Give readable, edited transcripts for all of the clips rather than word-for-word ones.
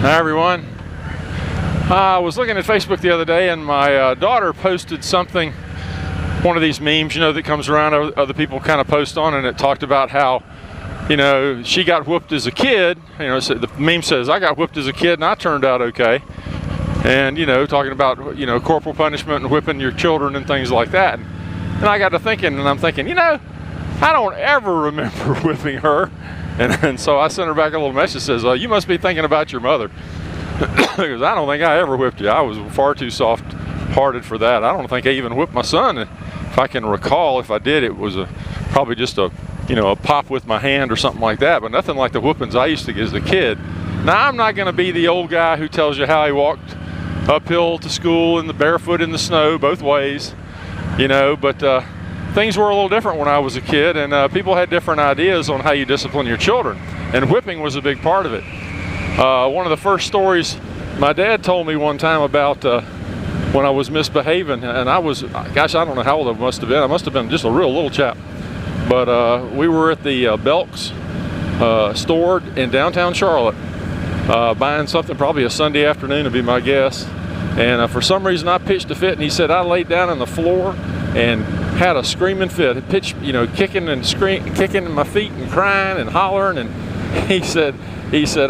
Hi everyone. I was looking at Facebook the other day and my daughter posted something, one of these memes, that comes around other people kind of post on, and it talked about how, she got whooped as a kid. So the meme says, I got whooped as a kid and I turned out okay. And, talking about, corporal punishment and whipping your children and things like that. And I got to thinking, and I'm thinking, I don't ever remember whipping her. And so I sent her back a little message that says, you must be thinking about your mother. Because I don't think I ever whipped you. I was far too soft-hearted for that. I don't think I even whipped my son. And if I can recall, if I did, it was probably just a pop with my hand or something like that, but nothing like the whoopings I used to get as a kid. Now, I'm not going to be the old guy who tells you how he walked uphill to school in the barefoot in the snow both ways, but things were a little different when I was a kid, and people had different ideas on how you discipline your children, and whipping was a big part of it. One of the first stories my dad told me one time about when I was misbehaving, and I was, gosh, I don't know how old I must have been. I must have been just a real little chap. But we were at the Belk's store in downtown Charlotte buying something, probably a Sunday afternoon would be my guess. And for some reason I pitched a fit, and he said I laid down on the floor and had a screaming fit, kicking my feet and crying and hollering. And he said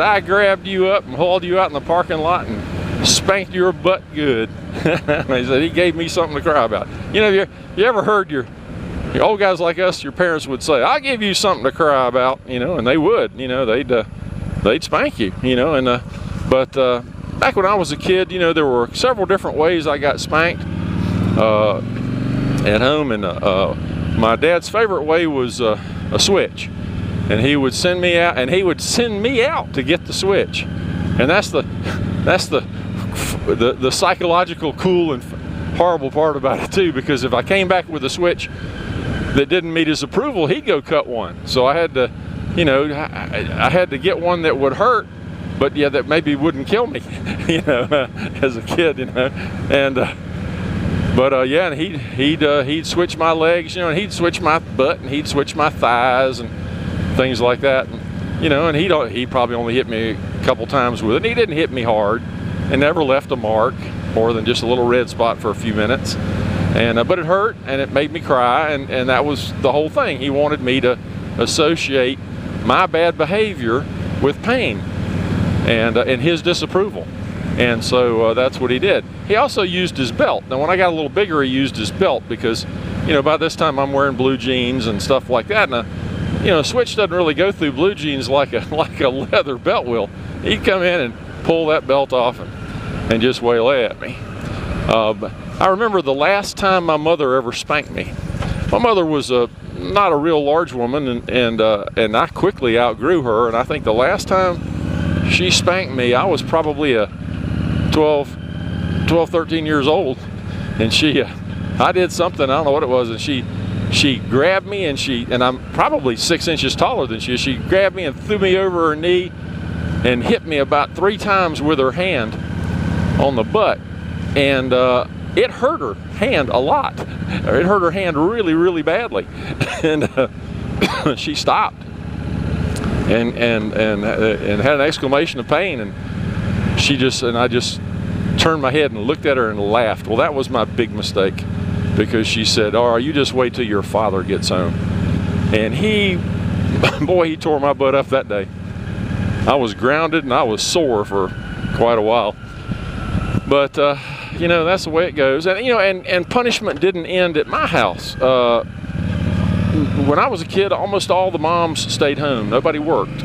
I grabbed you up and hauled you out in the parking lot and spanked your butt good. And he said he gave me something to cry about. You ever heard your old guys like us, your parents would say, I'll give you something to cry about, and they would, they'd spank you, but back when I was a kid, there were several different ways I got spanked at home, and my dad's favorite way was a switch, and he would send me out, to get the switch, and that's the psychological cool and horrible part about it too, because if I came back with a switch that didn't meet his approval, he'd go cut one. So I had to, I had to get one that would hurt, but that maybe wouldn't kill me, as a kid, and and he'd switch my legs, and he'd switch my butt, and he'd switch my thighs and things like that, and he probably only hit me a couple times with it. And he didn't hit me hard, and never left a mark more than just a little red spot for a few minutes. And but it hurt, and it made me cry, and that was the whole thing. He wanted me to associate my bad behavior with pain and his disapproval, and so that's what he did. He also used his belt. Now, when I got a little bigger, he used his belt because, by this time I'm wearing blue jeans and stuff like that, and a switch doesn't really go through blue jeans like a leather belt will. He'd come in and pull that belt off and just waylay at me. But I remember the last time my mother ever spanked me. My mother was not a real large woman, and I quickly outgrew her. And I think the last time she spanked me, I was probably 12, 13 years old, and I did something, I don't know what it was, and she grabbed me, and I'm probably 6 inches taller than she is. She grabbed me and threw me over her knee and hit me about 3 times with her hand on the butt, and it hurt her hand a lot. It hurt her hand really, really badly, and she stopped and had an exclamation of pain, and I just turned my head and looked at her and laughed. Well, that was my big mistake, because she said, "Oh, you just wait till your father gets home." And he tore my butt up that day. I was grounded and I was sore for quite a while. But that's the way it goes. And and punishment didn't end at my house. When I was a kid, almost all the moms stayed home. Nobody worked.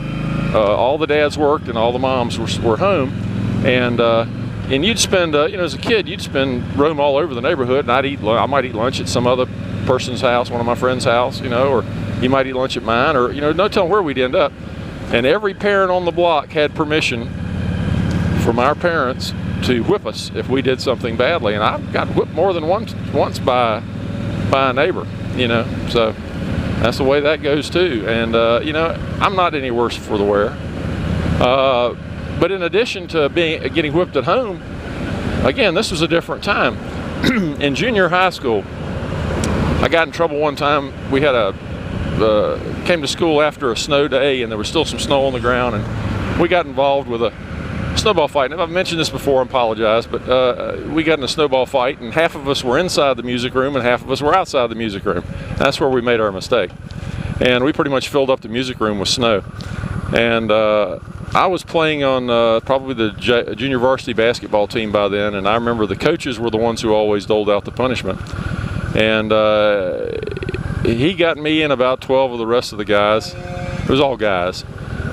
All the dads worked, and all the moms were home. And you'd spend, as a kid, you'd roam all over the neighborhood, and I might eat lunch at some other person's house, one of my friend's house, or you might eat lunch at mine, or no telling where we'd end up. And every parent on the block had permission from our parents to whip us if we did something badly, and I got whipped more than once by a neighbor, so that's the way that goes too. And I'm not any worse for the wear. But in addition to getting whipped at home, again, this was a different time. In junior high school, I got in trouble one time. We had came to school after a snow day, and there was still some snow on the ground, and we got involved with a snowball fight. And if I've mentioned this before, I apologize, but we got in a snowball fight, and half of us were inside the music room and half of us were outside the music room. That's where we made our mistake. And we pretty much filled up the music room with snow. And I was playing on probably the junior varsity basketball team by then, and I remember the coaches were the ones who always doled out the punishment. And he got me and about 12 of the rest of the guys, it was all guys,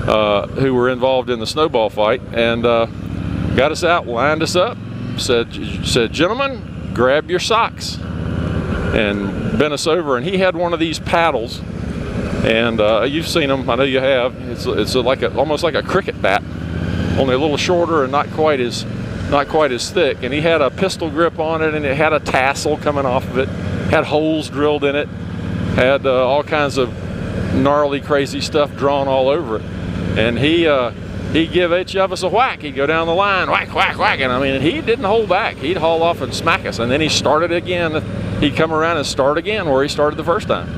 who were involved in the snowball fight, and got us out, lined us up, said, gentlemen, grab your socks, and bent us over. And he had one of these paddles, and you've seen them, I know you have. It's like almost like a cricket bat, only a little shorter and not quite as thick. And he had a pistol grip on it, and it had a tassel coming off of it, had holes drilled in it, had all kinds of gnarly, crazy stuff drawn all over it. And he'd give each of us a whack. He'd go down the line, whack, whack, whack. And I mean, he didn't hold back. He'd haul off and smack us. And then he started again. He'd come around and start again where he started the first time.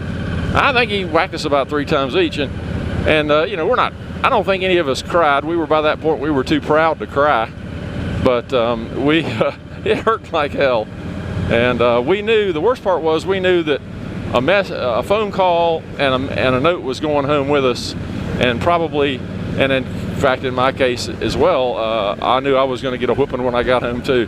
I think he whacked us about 3 times each. And you know, I don't think any of us cried. We were, by that point, we were too proud to cry. But it hurt like hell. And we knew, the worst part was we knew that a phone call and a note was going home with us, and probably, and in fact in my case as well, I knew I was going to get a whipping when I got home too.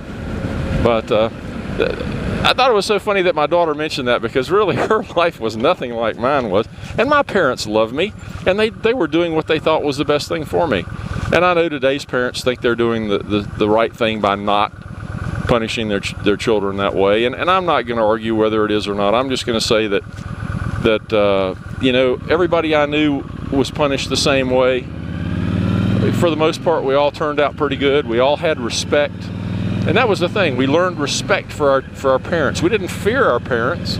But I thought it was so funny that my daughter mentioned that, because really her life was nothing like mine was. And my parents loved me, and they were doing what they thought was the best thing for me. And I know today's parents think they're doing the right thing by not punishing their children that way, and I'm not going to argue whether it is or not. I'm just going to say that you know, everybody I knew was punished the same way. For the most part, we all turned out pretty good. We all had respect, and that was the thing. We learned respect for our parents. We didn't fear our parents.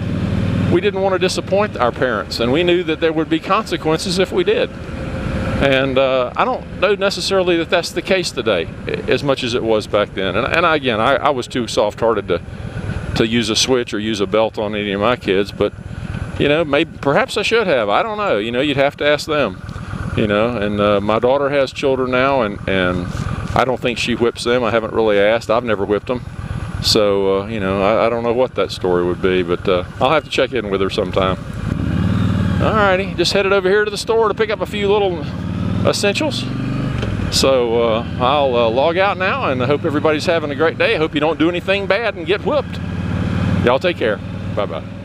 We didn't want to disappoint our parents, and we knew that there would be consequences if we did. And I don't know necessarily that that's the case today as much as it was back then. And again, I was too soft-hearted to use a switch or use a belt on any of my kids. But, you know, perhaps I should have. I don't know. You know, you'd have to ask them. You know, and my daughter has children now, and I don't think she whips them. I haven't really asked. I've never whipped them. So, you know, I don't know what that story would be. But I'll have to check in with her sometime. Alrighty, just headed over here to the store to pick up a few little essentials. So I'll log out now, and I hope everybody's having a great day. I hope you don't do anything bad and get whooped. Y'all take care. Bye-bye.